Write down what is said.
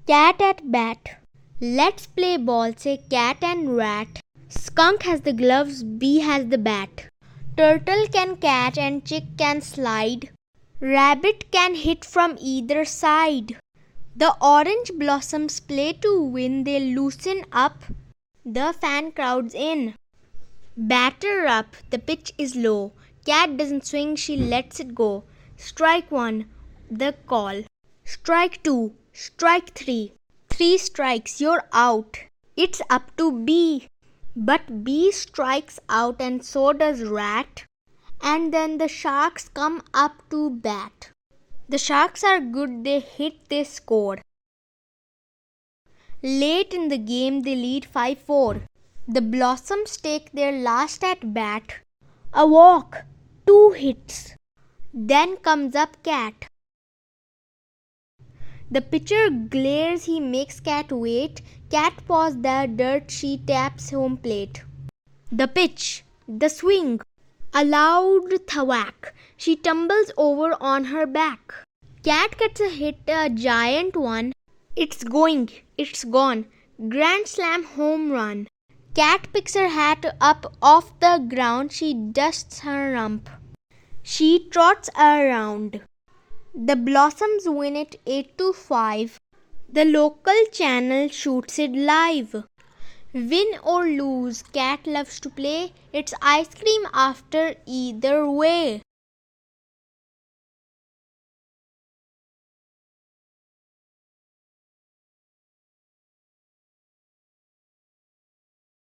Cat at bat. Let's play ball, say cat and rat. Skunk has the gloves, bee has the bat. Turtle can catch and chick can slide. Rabbit can hit from either side. The orange blossoms play to win, they loosen up. The fan crowds in. Batter up, the pitch is low. Cat doesn't swing, she lets it go. Strike one, the call. Strike two, strike three. 3 strikes, you're out. It's up to B. But B strikes out and so does Rat. And then the Sharks come up to bat. The Sharks are good, they hit, they score. Late in the game they lead 5-4. The Blossoms take their last at bat. A walk, 2 hits. Then comes up Cat. The pitcher glares, he makes Cat wait. Cat paws the dirt, she taps home plate. The pitch, the swing, a loud thwack. She tumbles over on her back. Cat gets a hit, a giant one. It's going, it's gone. Grand slam home run. Cat picks her hat up off the ground. She dusts her rump. She trots around. The Blossoms win it 8-5. The local channel shoots it live. Win or lose, Cat loves to play. It's ice cream after either way.